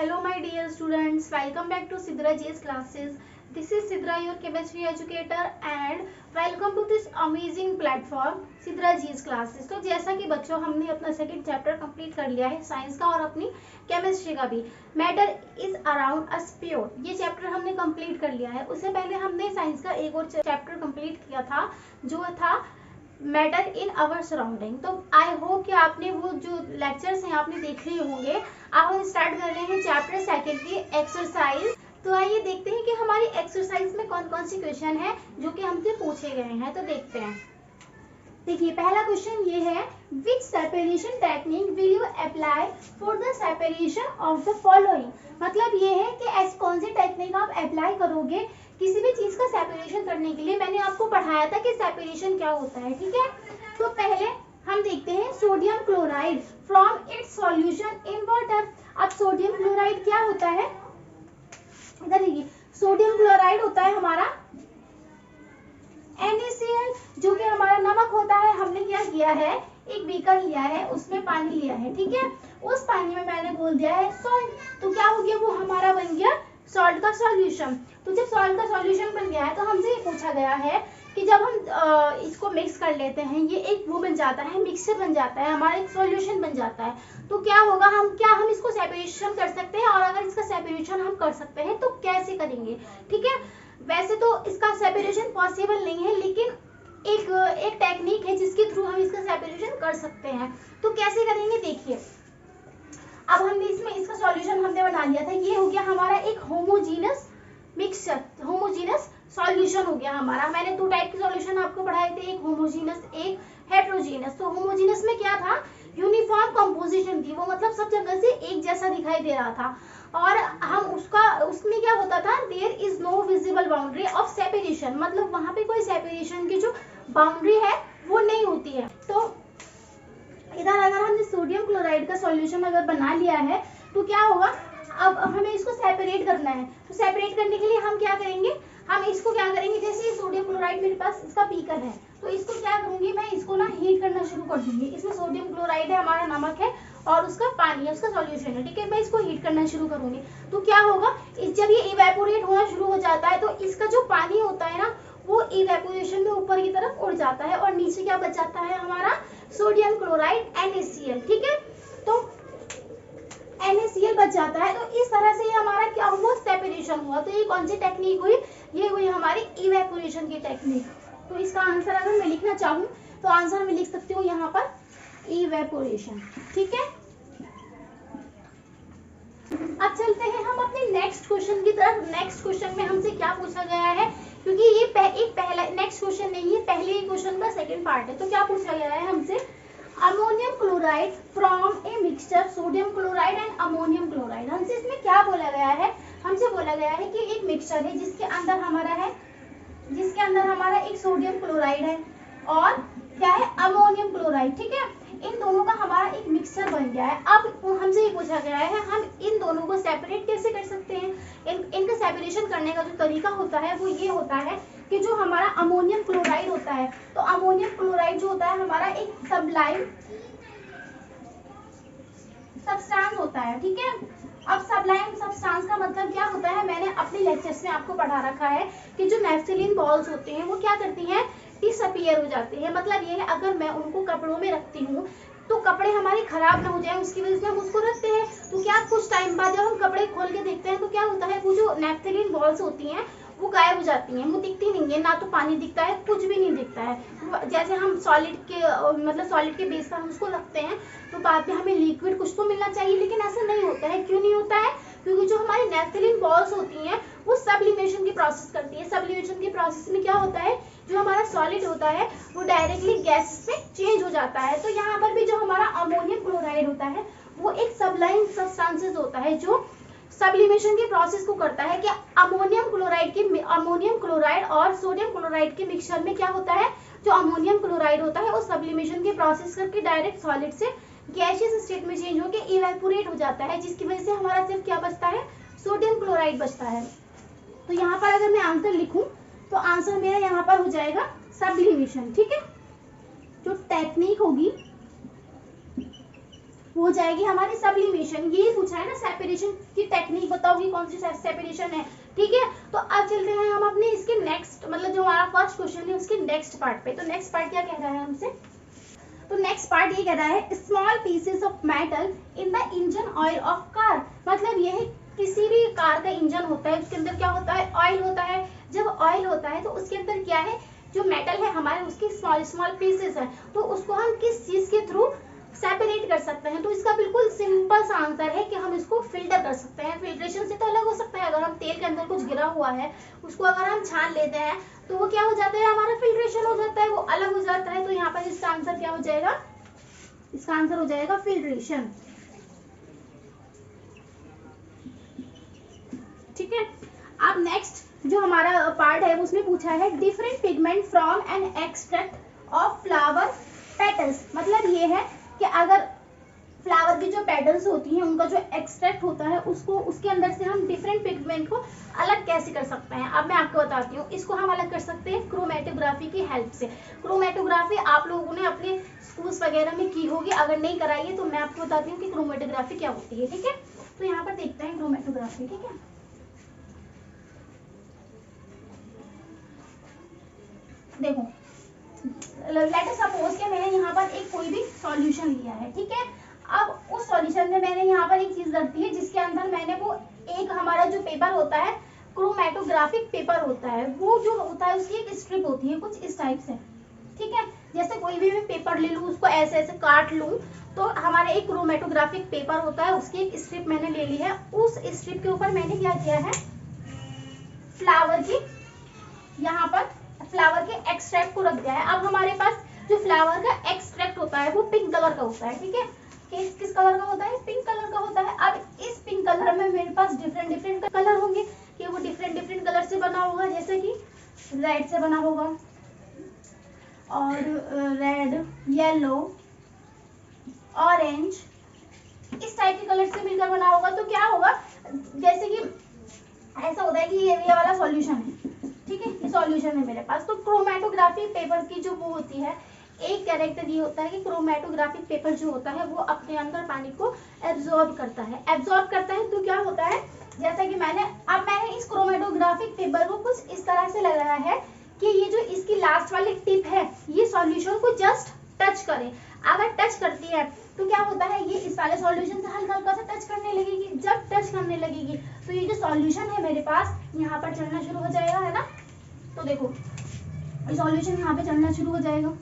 Hello my dear students, welcome back to Sidra J's classes. This is Sidra, your chemistry educator, and welcome to this amazing platform Sidra J's classes. तो जैसा कि बच्चों हमने अपना second chapter complete कर लिया है science का और अपनी केमिस्ट्री का भी. Matter is around us pure, ये चैप्टर हमने कंप्लीट कर लिया है. उससे पहले हमने साइंस का एक और चैप्टर कंप्लीट किया था जो था मैटर इन आवर सराउंडिंग. तो आई होप कि आपने वो जो लेक्चर्स हैं आपने देख लिए होंगे. अब हम स्टार्ट कर रहे हैं चैप्टर सेकंड की एक्सरसाइज. तो आइए देखते हैं कि हमारी एक्सरसाइज में कौन कौन सी क्वेश्चन है जो कि हमसे पूछे गए हैं. तो देखते हैं. देखिए पहला क्वेश्चन ये है, which separation technique will you apply for the separation of the following. मतलब ये है कि ऐसी कौन सी टेक्निक आप अप्लाई करोगे किसी भी चीज का सेपरेशन करने के लिए. मैंने आपको पढ़ाया था कि सेपरेशन क्या होता है. ठीक है, तो पहले हम देखते हैं sodium chloride from its solution in water. अब सोडियम क्लोराइड क्या होता है, इधर देखिए. सोडियम क्लोराइड होता है हमारा NaCl, जो कि हमारा नमक होता है. हमने क्या किया है, एक बीकर लिया है, उसमें पानी लिया है. ठीक है, उस पानी में मैंने घोल दिया है सॉल्ट. तो क्या हो गया, वो हमारा बन गया सॉल्ट का सॉल्यूशन. तो जब सॉल्ट का सॉल्यूशन बन गया है तो हमसे ये पूछा गया है कि जब हम इसको मिक्स कर लेते हैं, ये एक वो बन जाता है, मिक्सचर बन जाता है, हमारा एक सॉल्यूशन बन जाता है. तो क्या होगा, हम इसको सेपरेशन कर सकते हैं. और अगर इसका सेपरेशन हम कर सकते हैं तो कैसे करेंगे. ठीक है, वैसे तो इसका सेपरेशन पॉसिबल नहीं है, लेकिन एक टेक्निक है जिसके थ्रू हम इसका सेपरेशन कर सकते हैं. तो कैसे करेंगे देखिए. अब हमने इसका सॉल्यूशन हमने बना लिया था. ये हो गया हमारा एक होमोजीनस मिक्सचर, होमोजीनस सॉल्यूशन हो गया हमारा. मैंने दो टाइप के सॉल्यूशन आपको पढ़ाए थे, एक होमोजीनस एक हेट्रोजीनस. तो होमोजीनस में क्या था, यूनिफॉर्म कंपोजिशन थी, वो मतलब सब जगह से एक जैसा दिखाई दे रहा था. और हम उसमें क्या होता था, there is no visible boundary of separation. मतलब वहां पे कोई सेपरेशन की जो बाउंड्री है वो नहीं होती है. तो इधर अगर हमने सोडियम क्लोराइड का सॉल्यूशन अगर बना लिया है तो क्या होगा, अब हमें इसको सेपरेट करना है. तो सेपरेट करने के लिए हम क्या करेंगे, हम इसको क्या करेंगे, जैसे सोडियम क्लोराइड मेरे पास इसका बीकर है, तो इसको क्या करूंगी मैं, इसको ना हीट करना शुरू कर दूंगी. इसमें सोडियम क्लोराइड है, हमारा नमक है और उसका पानी है, उसका सॉल्यूशन है. ठीक है, मैं इसको हीट करना शुरू करूंगी. तो क्या होगा, जब ये इवेपोरेट होना शुरू हो जाता है तो इसका जो पानी होता है ना, वो इवेपोरेशन में ऊपर की तरफ उड़ जाता है और नीचे क्या बच जाता है हमारा सोडियम क्लोराइड NaCl. ठीक है, तो NaCl बच जाता है. तो इस तरह से ये हमारा क्या हुआ, सेपरेशन हुआ. तो ये कौन सी टेक्निक हुई, ये हुई हमारी इवेपोरेशन की टेक्निक. तो इसका आंसर अगर मैं लिखना चाहूँ तो आंसर मैं लिख सकती हूँ यहाँ पर इवेपोरेशन. ठीक है, अब चलते हैं हम अपने नेक्स्ट क्वेश्चन की तरफ. नेक्स्ट क्वेश्चन में हमसे क्या पूछा गया है, क्योंकि ये एक पहला नेक्स्ट क्वेश्चन नहीं है, पहले ही क्वेश्चन का सेकंड पार्ट है. तो क्या पूछा गया है हमसे, ammonium chloride from a mixture sodium chloride and ammonium chloride. हमसे इसमें क्या बोला गया है, हमसे बोला गया है कि एक मिक्सचर है जिसके अंदर हमारा एक सोडियम क्लोराइड है और क्या है, अमोनियम क्लोराइड. ठीक है, इन दोनों का हमारा एक मिक्सचर बन गया है. अब हमसे ये पूछा गया है हम इन दोनों को सेपरेट कैसे कर सकते हैं. इनका सेपरेशन करने का जो तरीका होता है वो ये होता है कि जो हमारा अमोनियम क्लोराइड होता है, तो अमोनियम क्लोराइड जो होता है हमारा एक सबलाइम सब्सटेंस होता है. ठीक है, अब सबलाइम सब्सटेंस का मतलब क्या होता है, मैंने अपने लेक्चर्स में आपको पढ़ा रखा है कि जो नेफ्थलीन बॉल्स होते हैं वो क्या करती हैं, डिसअपीयर हो जाते हैं. मतलब ये है, अगर मैं उनको कपड़ों में रखती हूँ तो कपड़े हमारे खराब ना हो जाए, उसकी वजह से हम उसको रखते हैं. तो क्या कुछ टाइम बाद जब हम कपड़े खोल के देखते हैं तो क्या होता है, वो जो नेफ्थलीन बॉल्स होती हैं वो गायब हो जाती हैं, वो दिखती नहीं है. ना तो पानी दिखता है, कुछ भी नहीं दिखता है. जैसे हम सॉलिड के बेस पर हम उसको रखते हैं तो बाद में हमें लिक्विड कुछ तो मिलना चाहिए, लेकिन ऐसा नहीं होता है. क्यों नहीं होता है, क्योंकि जो हमारी नेफ्थलीन बॉल्स होती हैं वो सब्लिमेशन की प्रोसेस करती है. सब्लिमेशन की प्रोसेस में क्या होता है, जो हमारा सॉलिड होता है वो डायरेक्टली गैस में चेंज हो जाता है. तो यहाँ पर भी जो हमारा अमोनियम क्लोराइड होता है वो एक सबलाइन सब्सटेंसेस होता है जो सब्लिमेशन की प्रोसेस को करता है कि अमोनियम क्लोराइड और सोडियम क्लोराइड के मिक्सचर में क्या होता है, जो अमोनियम क्लोराइड होता है वो सब्लिमेशन की प्रोसेस करके डायरेक्ट सॉलिड से गैसियस स्टेट में चेंज होकर इवेपोरेट हो जाता है, जिसकी वजह से हमारा सिर्फ क्या बचता है, सोडियम क्लोराइड बचता है. तो यहाँ पर अगर मैं आंसर लिखूं तो आंसर मेरा यहाँ पर हो जाएगा सब्लिमेशन. ठीक है, जो टेक्निक होगी वो जाएगी हमारी सब्लिमेशन। ये पूछा है ना, सेपरेशन की टेक्निक बताओगी कौन सी सेपरेशन है, ठीक है। तो अब चलते हैं हम अपने इसके नेक्स्ट, मतलब जो हमारा फर्स्ट क्वेश्चन है उसके नेक्स्ट पार्ट पे। तो नेक्स्ट पार्ट क्या कह रहा है हमसे, तो नेक्स्ट पार्ट ये कह रहा है small pieces of metal in the engine oil of car. मतलब ये है किसी भी कार का इंजन होता है, उसके अंदर क्या होता है, ऑयल होता है। जब ऑयल होता है तो उसके अंदर क्या है, जो मेटल है हमारे उसकी स्मॉल स्मॉल पीसेस है, तो उसको हम किस चीज के थ्रू सेपरेट कर सकते हैं। तो इसका बिल्कुल सिंपल सा आंसर है कि हम इसको फिल्टर कर सकते हैं। फिल्ट्रेशन से तो अलग हो सकता है, अगर हम तेल के अंदर कुछ गिरा हुआ है उसको अगर हम छान लेते हैं तो वो क्या हो जाता है, हमारा फिल्ट्रेशन हो जाता है, वो अलग हो जाता है। तो यहाँ पर इसका आंसर क्या हो जाएगा, इसका आंसर हो जाएगा फिल्ट्रेशन, ठीक है। अब नेक्स्ट जो हमारा पार्ट है उसमें पूछा है different pigment from an extract of flower petals. मतलब ये है कि अगर फ्लावर की जो पेटल्स होती हैं उनका जो एक्सट्रैक्ट होता है उसको, उसके अंदर से हम डिफरेंट पिगमेंट को अलग कैसे कर सकते हैं। अब मैं आपको बताती हूँ, इसको हम अलग कर सकते हैं क्रोमेटोग्राफी की हेल्प से। क्रोमेटोग्राफी आप लोगों ने अपने स्कूल्स वगैरह में की होगी, अगर नहीं कराई है तो मैं आपको बताती हूँ कि क्रोमेटोग्राफी क्या होती है, ठीक है। तो यहाँ पर देखते हैं क्रोमेटोग्राफी, ठीक है। देखो, लेट अस सपोज कि मैंने यहाँ पर एक कोई भी सॉल्यूशन लिया है, ठीक है। अब उस सॉल्यूशन में मैंने यहाँ पर एक चीज रख दी है जिसके अंदर मैंने वो एक हमारा जो पेपर होता है क्रोमेटोग्राफिक पेपर होता है, वो जो होता है उसकी एक स्ट्रिप होती है कुछ इस टाइप से, ठीक है। जैसे कोई भी मैं पेपर ले लूँ, उसको ऐसे ऐसे काट लूँ, तो हमारे एक क्रोमेटोग्राफिक पेपर होता है, उसकी एक स्ट्रिप मैंने ले ली है। उस स्ट्रिप के ऊपर मैंने क्या किया है, फ्लावर की, यहाँ पर फ्लावर के एक्सट्रैक्ट को रख दिया है। अब हमारे पास जो फ्लावर का एक्सट्रैक्ट होता है वो पिंक कलर का होता है, ठीक है। किस कलर का होता है, पिंक कलर का होता है। अब इस पिंक कलर में मेरे पास डिफरेंट डिफरेंट कलर होंगे, कि वो डिफरेंट डिफरेंट कलर से बना होगा, जैसे कि रेड से बना होगा और रेड, येलो, ऑरेंज, इस टाइप के कलर से मिलकर बना होगा। तो क्या होगा, जैसे कि ऐसा होता है कि ये वाला सॉल्यूशन है, ठीक है, ये सॉल्यूशन है मेरे पास। तो क्रोमेटोग्राफी पेपर की जो वो होती है, एक कैरेक्टर ये होता है कि क्रोमेटोग्राफिक पेपर जो होता है वो अपने अंदर पानी को एब्जॉर्ब करता है। एब्जॉर्ब करता है तो क्या होता है, जैसा कि मैंने इस क्रोमेटोग्राफिक पेपर को कुछ इस तरह से लगाया है कि ये जो इसकी लास्ट वाली टिप है ये सॉल्यूशन को जस्ट टच करे। अगर टच करती है तो क्या होता है, ये इस वाले सॉल्यूशन से हल्का हल्का सा टच करने लगेगी। जब टच करने लगेगी तो ये जो सॉल्यूशन है मेरे पास यहाँ पर चढ़ना शुरू हो जाएगा, है ना। तो देखो ये सॉल्यूशन यहाँ पे चढ़ना शुरू हो जाएगा।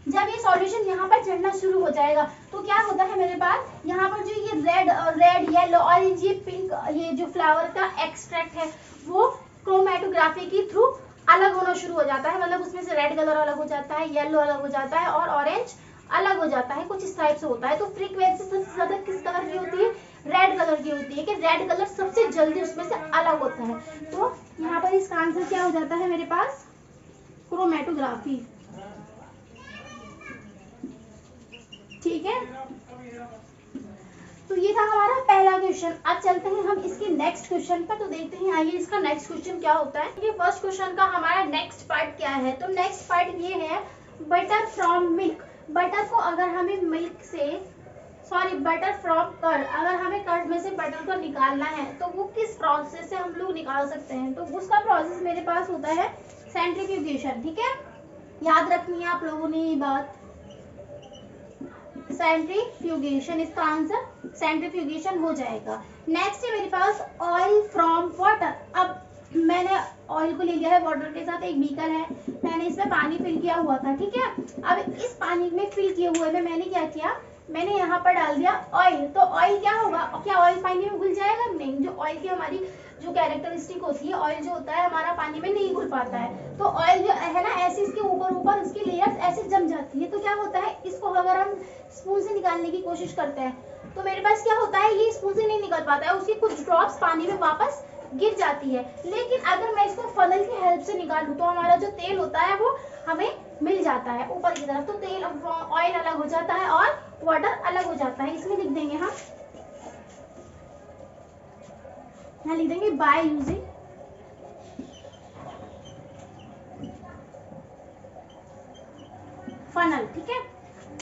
जब ये सॉल्यूशन यहाँ पर चढ़ना शुरू हो जाएगा तो क्या होता है, मेरे पास यहाँ पर जो ये रेड येलो ऑरेंज, ये पिंक, ये जो फ्लावर का एक्सट्रैक्ट है वो क्रोमेटोग्राफी के थ्रू अलग होना शुरू हो जाता है। मतलब उसमें से रेड कलर अलग हो जाता है, येलो अलग हो जाता है और ऑरेंज अलग हो जाता है, कुछ इस टाइप से होता है। तो फ्रीक्वेंसी सबसे ज्यादा किस कलर की होती है, रेड कलर की होती है, कि रेड कलर सबसे जल्दी उसमें से अलग होता है। तो यहाँ पर इसका आंसर क्या हो जाता है मेरे पास, क्रोमेटोग्राफी, ठीक है। तो ये था हमारा पहला क्वेश्चन। अब चलते हैं हम इसके नेक्स्ट क्वेश्चन पर, तो देखते हैं आइए इसका नेक्स्ट क्वेश्चन क्या होता है। ये फर्स्ट क्वेश्चन का हमारा नेक्स्ट पार्ट क्या है, तो नेक्स्ट पार्ट ये है बटर फ्रॉम मिल्क। बटर को अगर हमें मिल्क से, सॉरी बटर फ्रॉम कर्ड, अगर हमें कर्ड में से बटर को निकालना है तो वो किस प्रोसेस से हम लोग निकाल सकते हैं। तो उसका प्रोसेस मेरे पास होता है सेंट्रीफ्यूगेशन, ठीक है। याद रखनी है आप लोगों ने ये बात, सेंट्रीफ्यूगेशन, इसका आंसर सेंट्रीफ्यूगेशन हो जाएगा। नेक्स्ट है मेरे पास ऑयल फ्रॉम वाटर। अब मैंने ऑयल को ले लिया है, वाटर के साथ एक बीकर है, मैंने इसमें पानी फिल किया हुआ था, ठीक है। अब इस पानी में फिल किए हुए में मैंने क्या किया, मैंने यहाँ पर डाल दिया ऑयल। तो ऑयल क्या होगा, क्या ऑयल पानी में घुल जाएगा, नहीं। जो ऑयल की हमारी जो कैरेक्टरिस्टिक होती है, ऑयल जो होता है हमारा पानी में नहीं घुल पाता है। तो ऑयल जो है ना, ऐसे इसके ऊपर ऊपर उसकी लेयर्स ऐसे जम जाती है। तो क्या होता है, इसको अगर हम स्पून से निकालने की कोशिश करते हैं तो मेरे पास क्या होता है, ये स्पून से नहीं निकल पाता है, उसकी कुछ ड्रॉप्स पानी में वापस गिर जाती है। लेकिन अगर मैं इसको फनल की हेल्प से निकालूं तो हमारा जो तेल होता है वो हमें मिल जाता है ऊपर की तरफ। तो तेल, ऑयल अलग हो जाता है और वाटर अलग हो जाता है। इसमें लिख देंगे हम, यहाँ लिख देंगे बाय यूजिंग फनल, ठीक है।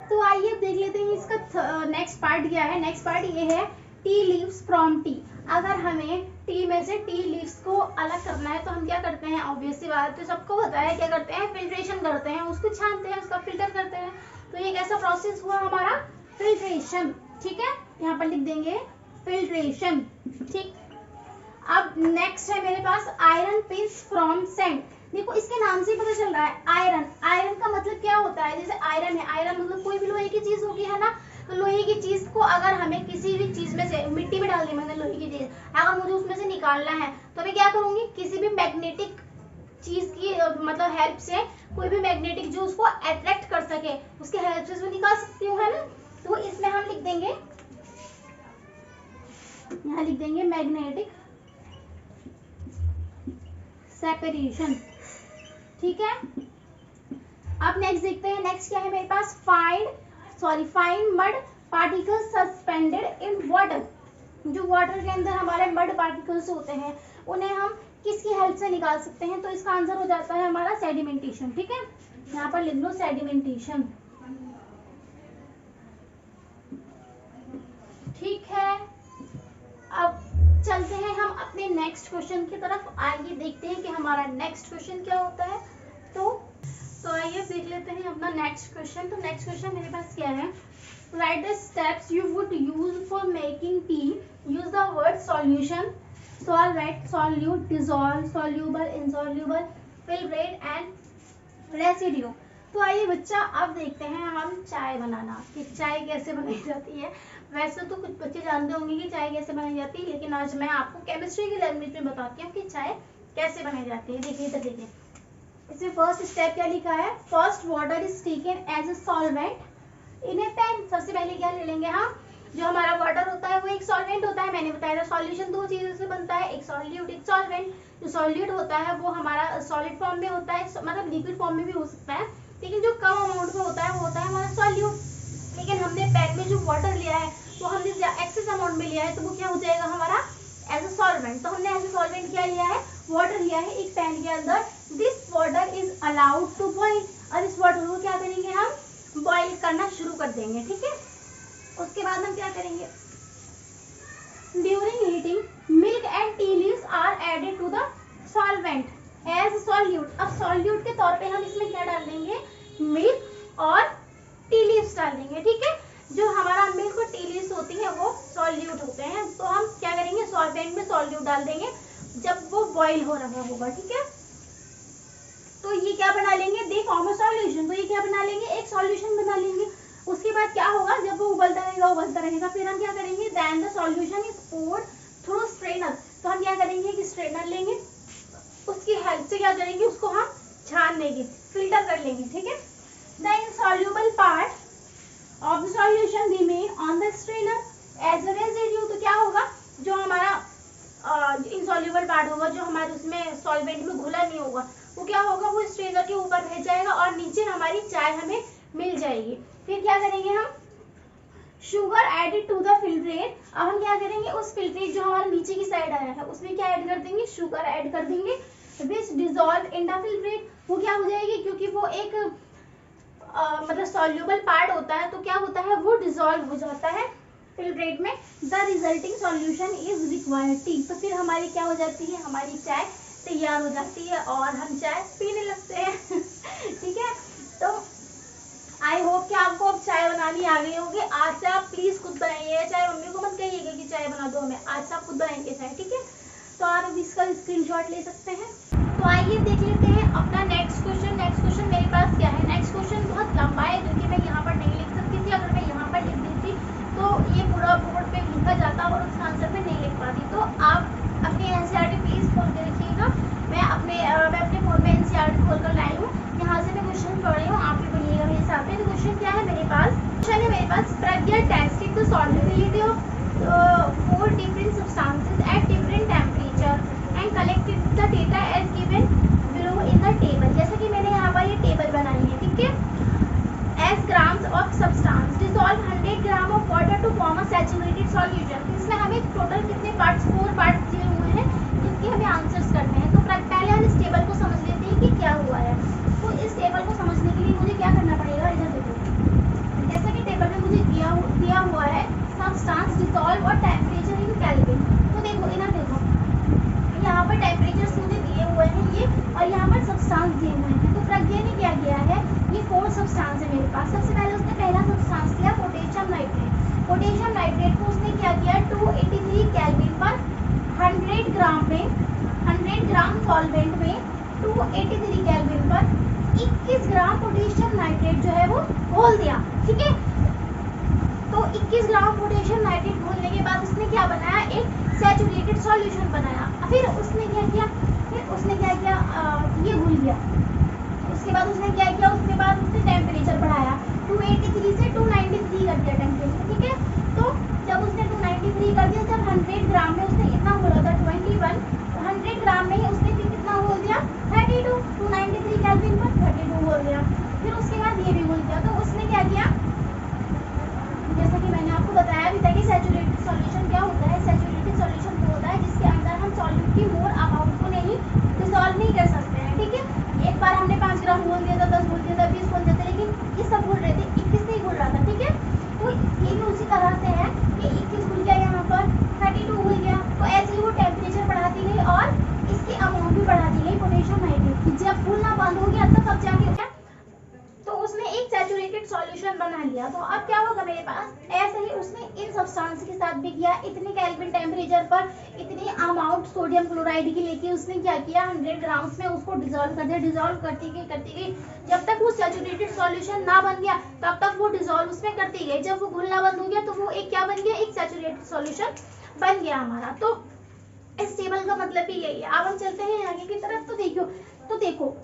तो आइए देख लेते हैं इसका नेक्स्ट पार्ट क्या है, नेक्स्ट पार्ट ये है टी लीव्स फ्रॉम टी। अगर हमें टी में से टी लीव्स को अलग करना है तो हम क्या करते हैं, ऑब्वियस सी बात है, सबको पता है क्या करते हैं, फिल्ट्रेशन करते हैं, उसको छानते हैं, उसका फिल्टर करते हैं। तो ये कैसा प्रोसेस हुआ हमारा, फिल्ट्रेशन। ठीक है, यहाँ पर लिख देंगे फिल्ट्रेशन। ठीक, अब नेक्स्ट है मेरे पास आयरन पिंस फ्रॉम सैंड। देखो इसके नाम से ही पता चल रहा है आयरन, आयरन का मतलब क्या होता है, जैसे आयरन है, आयरन मतलब कोई भी लोहे की चीज होगी, है ना। तो लोहे की चीज को अगर हमें किसी भी चीज में से, मिट्टी में डाल दी मैंने लोहे की चीज, अगर मुझे उसमें से निकालना है तो मैं क्या करूंगी, किसी भी मैग्नेटिक चीज की मतलब हेल्प से, कोई भी मैग्नेटिक जो उसको अट्रैक्ट कर सके उसके हेल्प से निकाल सकती हूँ, है ना। तो इसमें हम लिख देंगे, यहाँ लिख देंगे मैग्नेटिक सेपरेशन। ठीक है, अब नेक्स्ट देखते हैं, नेक्स्ट क्या है मेरे पास, find mud particles suspended in water. जो वाटर के अंदर हमारे मड पार्टिकल्स होते हैं उन्हें हम किसकी हेल्प से निकाल सकते हैं, तो इसका आंसर हो जाता है हमारा सेडिमेंटेशन। ठीक है, यहाँ पर लिख लो सेडिमेंटेशन। ठीक है, अब चलते हैं हम अपने नेक्स्ट क्वेश्चन की तरफ। आइए देखते हैं कि हमारा नेक्स्ट क्वेश्चन क्या होता है। तो आइए देख लेते हैं अपना नेक्स्ट क्वेश्चन। तो नेक्स्ट क्वेश्चन मेरे पास क्या है, right the steps you would use for making tea, use the word solution, solvent, solute, dissolve, soluble, insoluble, filtrate and residue. तो आइए बच्चा अब देखते हैं हम चाय बनाना, कि चाय कैसे बनाई जाती है। वैसे तो कुछ बच्चे जानते होंगे कि चाय कैसे बनाई जाती है, लेकिन आज मैं आपको केमिस्ट्री की लैंग्वेज में बताती हूँ कि चाय कैसे बनाई जाती है। देखिए इधर देखिए, इसमें फर्स्ट स्टेप क्या लिखा है, first water is taken as a solvent in a pan. सबसे पहले क्या ले लेंगे हम, जो हमारा वाटर होता है वो एक सॉल्वेंट होता है। मैंने बताया था सॉल्यूशन दो चीजों से बनता है, एक सॉल्यूट एक सॉल्वेंट। जो सॉल्यूट होता है वो हमारा सॉलिड फॉर्म में होता है, मतलब लिक्विड फॉर्म में भी हो सकता है, लेकिन जो कम अमाउंट में होता है वो होता है हमारा सॉल्यूट। लेकिन हमने पैन में जो वाटर लिया है वो हमने एक्सेस अमाउंट में लिया है, तो वो क्या हो जाएगा हमारा एज अ सॉल्वेंट। तो हमने एज अ सॉल्वेंट क्या लिया है, वाटर लिया है एक पैन के अंदर। This water is allowed to boil. और इस वाटर को क्या करेंगे हम, बॉइल करना शुरू कर देंगे। ठीक है, उसके बाद हम क्या करेंगे, during heating milk and tea leaves are added to the solvent as solute. अब सॉल्यूट के तौर पे हम इसमें क्या डाल देंगे, मिल्क और टी लीव्स डाल देंगे। ठीक है, जो हमारा मिल्क और टी लीव्स होती है वो सॉल्यूट होते हैं। तो हम क्या करेंगे, सॉल्वेंट में सॉल्यूट डाल देंगे जब वो बॉइल हो रहा होगा। ठीक है, तो ये क्या बना लेंगे, दे फॉर्म अ सॉल्यूशन। तो ये क्या बना लेंगे, एक सॉल्यूशन बना लेंगे। उसके बाद क्या होगा, जब वो उबलता रहेगा, फिर हम क्या करेंगे, then the solution is poured through strainer. तो हम क्या करेंगे कि स्ट्रेनर लेंगे, उसकी हेल्प से क्या करेंगे, उसको हम छान लेंगे, फिल्टर कर लेंगे। ठीक है, the insoluble part of the solution remain on the strainer as a residue. तो क्या होगा, जो हमारा इनसॉल्युबल पार्ट होगा, जो हमारे उसमें सॉल्वेंट में घुला नहीं होगा, वो क्या होगा, वो स्ट्रेनर के ऊपर रह जाएगा और नीचे हमारी चाय हमें मिल जाएगी। फिर क्या करेंगे हम, sugar added to the filtrate. अब हम क्या करेंगे, उस फिल्ट्रेट जो हमारे नीचे की साइड आया है उसमें क्या ऐड कर देंगे, शुगर ऐड कर देंगे, विच डिसॉल्व इन द फिल्ट्रेट। वो क्या हो जाएगी, क्योंकि वो एक मतलब सॉल्युबल पार्ट होता है, तो क्या होता है, वो डिसॉल्व हो जाता है फिल्ट्रेट में। The resulting solution is required T. तो फिर हमारी क्या हो जाती है, हमारी चाय तैयार हो जाती है और हम चाय पीने लगते हैं। ठीक है, तो आई होप कि आपको अब चाय बनानी आ गई होगी। आज से आप प्लीज खुद बनाइए चाय, मम्मी को मत कहिएगा कि चाय बना दो हमें, आज से आप खुद बनाएंगे चाय। ठीक है, तो आप इसका स्क्रीनशॉट ले सकते हैं। तो आइए देख लेते हैं अपना नेक्स्ट क्वेश्चन। नेक्स्ट क्वेश्चन मेरे पास क्या है, नेक्स्ट क्वेश्चन बहुत लंबा है, क्योंकि मैं यहाँ पर नहीं लिख सकती थी। अगर मैं यहाँ पर लिख देती तो ये पूरा बोर्ड पे लिखा जाता और उसका आंसर में नहीं लिख पाती। तो आप अपनी एनसीईआरटी प्लीज खोल के रखिएगा। मैं अपने फोन में एनसीईआरटी खोल कर लाई हूँ, यहाँ से मैं क्वेश्चन पढ़ रही हूँ, आप भी बनिएगा मेरे साथ में। तो क्वेश्चन क्या है मेरे पास, क्वेश्चन है मेरे पास, Pragya tested the solubility of 4 different substances at different temperature and collected the data as given below in the table। जैसे कि मैंने यहाँ पर ये टेबल बनाई है। ठीक है, as grams of substance dissolve 100 gram of water to form a saturated solution। इसमें हमें टोटल कितने पार्ट्स, 4 पार्ट्स दिए हुए हैं जिनके हमें आंसर्स करने हैं। तो पहले हम इस टेबल को समझ लेते हैं कि क्या हुआ है। तो इस टेबल को समझने के लिए मुझे क्या करना पड़ेगा, इधर देखो, जैसा कि टेबल में मुझे दिया सब्सटेंस दिए हुए हैं। तो प्रज्ञा ने क्या किया है, ये 4 सब्सटेंस है मेरे पास। सबसे पहले उसने पहला सब्सटेंस लिया पोटेशियम नाइट्रेट। पोटेशियम नाइट्रेट को उसने क्या किया, 283 केल्विन पर 100 ग्राम में, 100 ग्राम सॉल्वेंट में 283 केल्विन पर 21 ग्राम पोटेशियम नाइट्रेट जो है वो घोल दिया। ठीक है, तो 21 ग्राम पोटेशियम नाइट्रेट घोलने के बाद उसने क्या बनाया, एक सैचुरेटेड सॉल्यूशन बनाया। फिर उसने क्या किया, ये घुल गया। उसके बाद उसने क्या किया, उसके बाद उसने टेम्परेचर बढ़ाया, 283 से 293 कर दिया टेम्परेचर। ठीक है, तो जब उसने 293 कर दिया, जब 100 ग्राम में उसने कितना घोला था 21, 100 ग्राम में ही उसने फिर कितना घोल दिया 32, 293 केल्विन पर 32 घोल दिया। फिर उसके बाद ये भी घुल गया। तो उसने क्या किया, जैसा कि मैंने आपको बताया भी था कि सैचुरेटेड सॉल्यूशन क्या होता है। सैचुरेटेड सॉल्यूशन वो होता है जिसके अंदर हम सॉल्यूट की मोर अमाउंट को नहीं डिसॉल्व नहीं कर सकते हैं। ठीक है, एक बार हमने 5 ग्राम घोल दिया था, 10 घोल दिया था, 20 घोल दिया था, लेकिन ये सब घोल रहे थे, 21 नहीं घोल रहा था। ठीक है, तो ये भी उसी तरह से है कि 21 घुल गया, यहाँ पर 32 घुल गया। तो ऐसे ही वो टेम्परेचर बढ़ाती गई और इसकी अमाउंट भी बढ़ाती गई पोटेशियम नाइट्रेट की। जब घुलना बंद हो गया तब जाके तो उसने एक सैचुरेटेड सॉल्यूशन बना लिया। तो अब क्या होगा मेरे पास, ऐसे ही उसने इन सब्सटेंस के साथ भी किया। इतने केल्विन टेम्परेचर पर इतनी अमाउंट सोडियम क्लोराइड की लेके उसने क्या किया, 100 ग्राम्स में उसको डिसॉल्व कर दिया। डिसॉल्व करती गई जब तक वो सैचुरेटेड सॉल्यूशन ना बन गया तब तक वो डिसॉल्व उसमें करती गई। जब वो घुलना बंद हो गया तो वो एक क्या बन गया, एक सैचुरेटेड सॉल्यूशन बन गया हमारा। तो इस टेबल का मतलब भी यही है। अब हम चलते हैं आगे की तरफ। तो देखो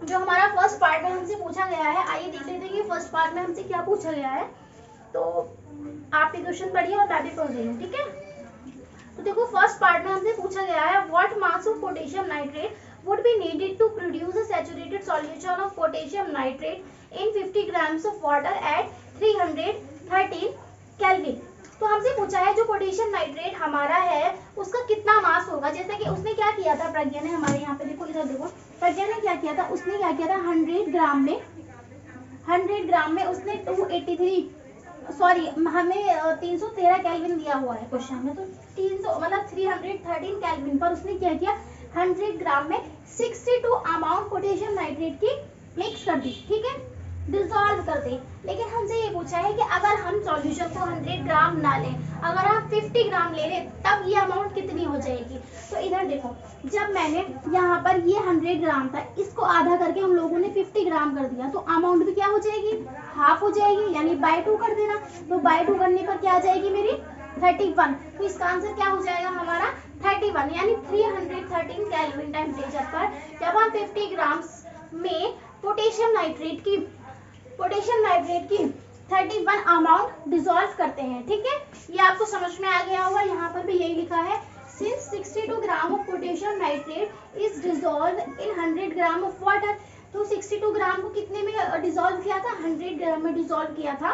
जो हमारा फर्स्ट पार्ट में हमसे पूछा गया है, आइए देख लेते हैं कि फर्स्ट पार्ट में हमसे क्या पूछा गया है। तो आप भी क्वेश्चन पढ़िए और मैं भी पढ़ रही हूँ। ठीक है, तो देखो फर्स्ट पार्ट में हमसे पूछा गया है, what mass of potassium nitrate would be needed to produce a saturated solution of potassium nitrate in 50 grams of water at 313 Kelvin। तो हमसे पूछा है जो पोटेशियम नाइट्रेट हमारा है उसका कितना मास होगा। जैसे कि उसने क्या किया था, प्रज्ञा ने हमारे यहाँ पे देखो, इधर देखो, प्रज्ञा ने क्या किया था, उसने क्या किया था 100 ग्राम में उसने 283 सॉरी हमें 313 केल्विन दिया हुआ है क्वेश्चन में, तो 300 मतलब 313 केल्विन पर उसने क्या किया, 100 ग्राम में 62 अमाउंट पोटेशियम नाइट्रेट की मिक्स कर दी। ठीक है, डिसॉल्व कर दी। लेकिन हमसे ये पूछा है कि अगर हम सॉल्यूशन को 100 ग्राम ना लें, अगर हम 50 ग्राम ले लें तब ये अमाउंट कितनी हो जाएगी। तो इधर देखो, जब मैंने यहाँ पर ये 100 ग्राम था, इसको आधा करके हम लोगों ने 50 ग्राम कर दिया, तो अमाउंट भी क्या हो जाएगी, हाफ हो जाएगी, यानी बाय 2 कर देना। तो बाय 2 करने पर क्या आ जाएगी मेरी 31। तो इसका आंसर क्या हो जाएगा हमारा 31, यानी 313 केल्विन टेम्परेचर पर जब हम 50 ग्राम में पोटेशियम नाइट्रेट की 31 अमाउंट डिसॉल्व करते हैं। ठीक है, ये आपको समझ में आ गया होगा। यहाँ पर भी यही लिखा है, since 62 gram of potassium nitrate is dissolve in 100 gram of water. तो 62 ग्राम को कितने में डिसॉल्व किया था, 100 ग्राम में डिसॉल्व किया था।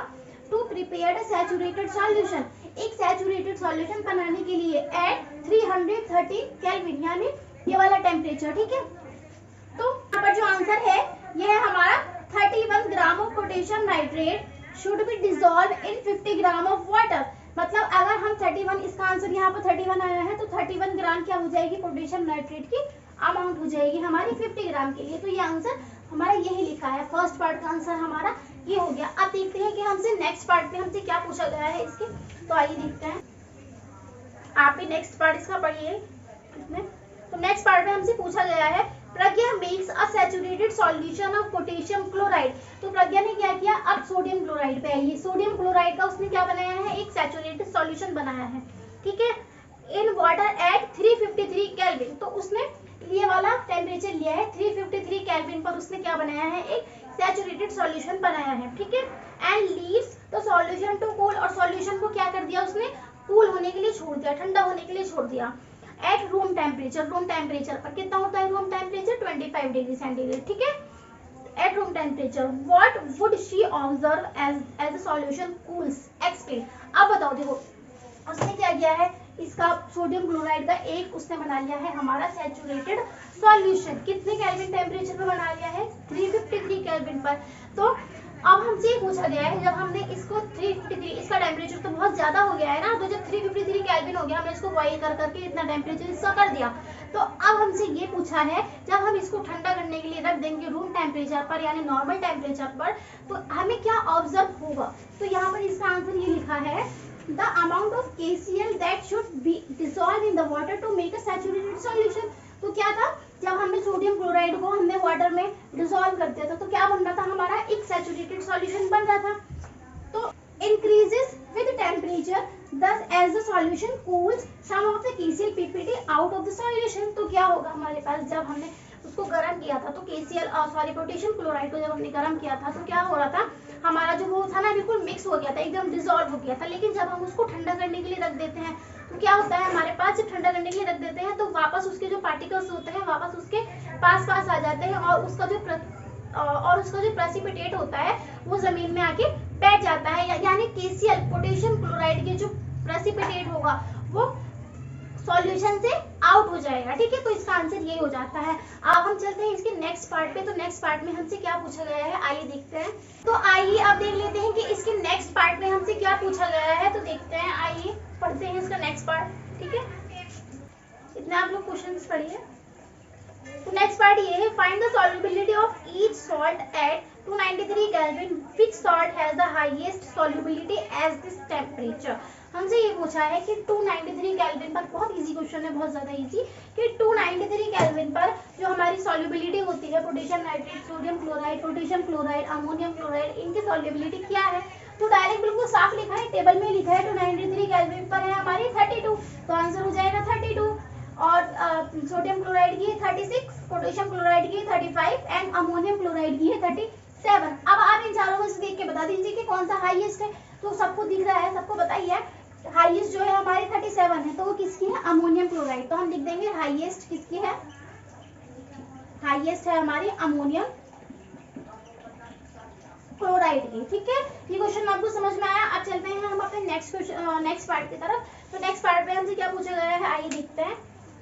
टू प्रिपेयर सैचुरेटेड सॉल्यूशन, एक सैचुरेटेड सॉल्यूशन बनाने के लिए एट 313 केल्विन, यानी ये वाला टेम्परेचर। ठीक है, तो यहाँ पर जो आंसर है ये है हमारा 31 gram of potassium nitrate should be dissolve in 50 gram of water. मतलब अगर हम 31, इसका आंसर यहाँ पर 31 आया है, तो 31 ग्राम क्या हो जाएगी, पोटेशियम नाइट्रेट की अमाउंट हो जाएगी हमारी 50 ग्राम के लिए। तो ये आंसर हमारा यही लिखा है, फर्स्ट पार्ट का आंसर हमारा ये हो गया। अब देखते हैं कि हमसे नेक्स्ट पार्ट में हमसे क्या पूछा गया है इसके। तो आइए देखते हैं, आप भी नेक्स्ट पार्ट इसका पढ़िए। तो नेक्स्ट पार्ट में हमसे पूछा गया है, Pragya makes a saturated solution of potassium chloride. तो प्रज्ञा ने क्या किया, अब सोडियम क्लोराइड पे आइए। सोडियम क्लोराइड का उसने क्या बनाया है, एक सैचुरेटेड सॉल्यूशन बनाया है। ठीक है, इन वाटर एट 353 केल्विन। तो उसने ये वाला टेम्परेचर लिया है 353 केल्विन पर, उसने क्या बनाया है, एक सैचुरेटेड सॉल्यूशन बनाया है। ठीक है, and leaves the solution to cool, और सॉल्यूशन को क्या कर दिया उसने, कूल होने के लिए छोड़ दिया, ठंडा होने के लिए छोड़ दिया। Eight room temperature, room temperature पर कितना होता है रूम टेम्परेचर, 25 डिग्री सेंटीग्रेड। ठीक है, at room temperature what would she observe as the solution cools, explain. अब बताओ, देखो उसने क्या किया है, इसका सोडियम क्लोराइड का एक उसने बना लिया है हमारा सैचुरेटेड सॉल्यूशन। कितने केल्विन टेम्परेचर पर बना लिया है, 353 केल्विन पर। तो अब हमसे ये पूछा गया है, जब हमने इसको 353, इसका टेम्परेचर तो बहुत ज्यादा हो गया है ना, तो जब 353 केल्विन हो गया, हमने इसको बॉइल कर करके इतना टेम्परेचर इसका कर दिया, तो अब हमसे ये पूछा है, जब हम इसको ठंडा करने के लिए रख देंगे रूम टेम्परेचर पर यानी नॉर्मल टेम्परेचर पर, तो हमें क्या ऑब्जर्व होगा। तो यहाँ पर इसका आंसर ये लिखा है, the amount of KCl that should be dissolve in the water to make a saturated solution. तो क्या था, जब हमने सोडियम क्लोराइड को हमने वाटर में डिसॉल्व कर दिया था, तो क्या बन रहा था, हमारा एक सैचुरेटेड सॉल्यूशन बन रहा था। तो increases with temperature, thus as the solution cools some of the KCl PPT out of the solution। तो क्या होगा हमारे पास, जब हमने उसको गर्म किया था, तो KCl सॉरी पोटेशियम क्लोराइड को जब हमने गर्म किया था, तो क्या हो रहा था, हमारा जो वो था ना बिल्कुल मिक्स हो गया था, एकदम डिसॉल्व हो गया था। लेकिन जब हम उसको ठंडा करने के लिए रख देते हैं, तो क्या होता है हमारे पास, जब ठंडा करने के लिए रख देते हैं तो वापस उसके जो पार्टिकल्स होते हैं वापस उसके पास आ जाते हैं, और उसका जो प्रेसिपिटेट होता है वो जमीन में आके बैठ जाता है, यानी KCl पोटेशियम क्लोराइड के जो प्रेसिपिटेट होगा वो सॉल्यूशन से आउट हो जाएगा। ठीक है, तो इसका आंसर ये हो जाता है। अब हम चलते हैं इसके नेक्स्ट पार्ट पे। तो नेक्स्ट पार्ट में हमसे क्या पूछा गया है, आइए देखते हैं। तो आइए अब देख लेते हैं कि इसके नेक्स्ट पार्ट में हमसे क्या पूछा गया है। तो देखते हैं, आइए पढ़ते हैं इसका नेक्स्ट पार्ट। ठीक है, इतना आप लोग क्वेश्चंस पढ़िए। तो नेक्स्ट पार्ट ये है, find the solubility of each salt at 293 kelvin, which salt has the highest solubility at this temperature. हमसे ये पूछा है कि 293 केल्विन पर, बहुत इजी क्वेश्चन है, बहुत ज्यादा इजी, कि 293 केल्विन पर जो हमारी सॉल्युबिलिटी होती है potassium nitrate, sodium chloride, potassium chloride, ammonium chloride, इनकी सॉल्युबिलिटी क्या है। तो डायरेक्ट बिल्कुल साफ लिखा है, टेबल में लिखा है 293 केल्विन पर है हमारी 32, तो आंसर हो जाएगा 32। और सोडियम क्लोराइड की है 36, पोटेशियम क्लोराइड की है 35 एंड अमोनियम क्लोराइड की है 37। अब आप इन चारों में से देख के बता दीजिए कि कौन सा हाईएस्ट है। तो सबको दिख रहा है, सबको पता ही है, हाईएस्ट जो है हमारी 37 है, तो वो किसकी है, अमोनियम क्लोराइड। तो हम लिख देंगे हाईएस्ट किसकी है, हाईएस्ट है हमारी अमोनियम क्लोराइड की। ठीक है, ये क्वेश्चन आपको समझ में आया। अब चलते हैं हम अपने नेक्स्ट पार्ट की तरफ। तो नेक्स्ट पार्ट में हमसे क्या पूछा गया है, आइए देखते हैं।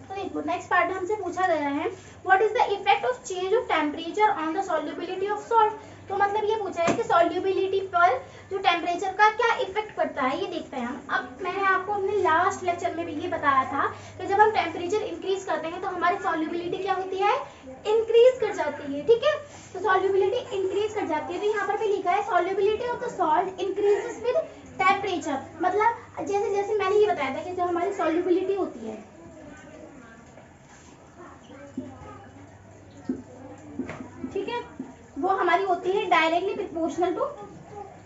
तो देखो नेक्स्ट पार्ट में हमसे पूछा गया है, what is the effect of change of temperature on the solubility of salt. तो मतलब ये पूछा है कि सॉल्युबिलिटी पर जो टेम्परेचर का क्या इफेक्ट पड़ता है, ये देखते हैं हम। अब मैंने आपको अपने लास्ट लेक्चर में भी ये बताया था कि जब हम टेम्परेचर इंक्रीज करते हैं तो हमारी सॉल्युबिलिटी क्या होती है, इंक्रीज कर जाती है। ठीक है, तो सॉल्युबिलिटी इंक्रीज कर जाती है। तो यहाँ पर भी लिखा है solubility of the salt increases with temperature. मतलब जैसे जैसे मैंने ये बताया था कि जो हमारी सॉल्युबिलिटी होती है, ठीक है, वो हमारी होती है डायरेक्टली प्रोपोर्शनल टू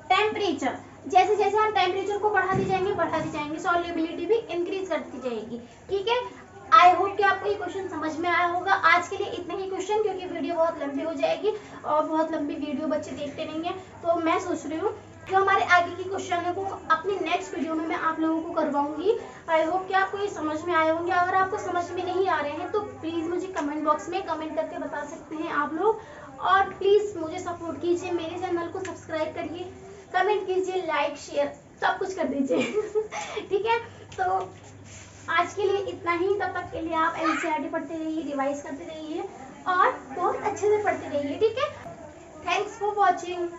टेम्परेचर। जैसे जैसे हम टेम्परेचर को बढ़ाते जाएंगे सॉल्युबिलिटी भी इंक्रीज करती जाएगी। ठीक है, आई होप कि आपको ये क्वेश्चन समझ में आया होगा। आज के लिए इतने ही क्वेश्चन, क्योंकि वीडियो बहुत लंबी हो जाएगी और बहुत लंबी वीडियो बच्चे देखते नहीं है, तो मैं सोच रही हूँ जो हमारे आगे की क्वेश्चन है वो अपनी नेक्स्ट वीडियो में मैं आप लोगों को करवाऊंगी। आई होप कि आपको ये समझ में आए होंगे। अगर आपको समझ में नहीं आ रहे हैं तो प्लीज मुझे कमेंट बॉक्स में कमेंट करके बता सकते हैं आप लोग। और प्लीज मुझे सपोर्ट कीजिए, मेरे चैनल को सब्सक्राइब करिए, कमेंट कीजिए, लाइक शेयर सब कुछ कर दीजिए। ठीक है, तो आज के लिए इतना ही। तब तक के लिए आप एनसीईआरटी पढ़ते रहिए, रिवाइज करते रहिए और बहुत अच्छे से पढ़ते रहिए। ठीक है, थैंक्स फॉर वॉचिंग।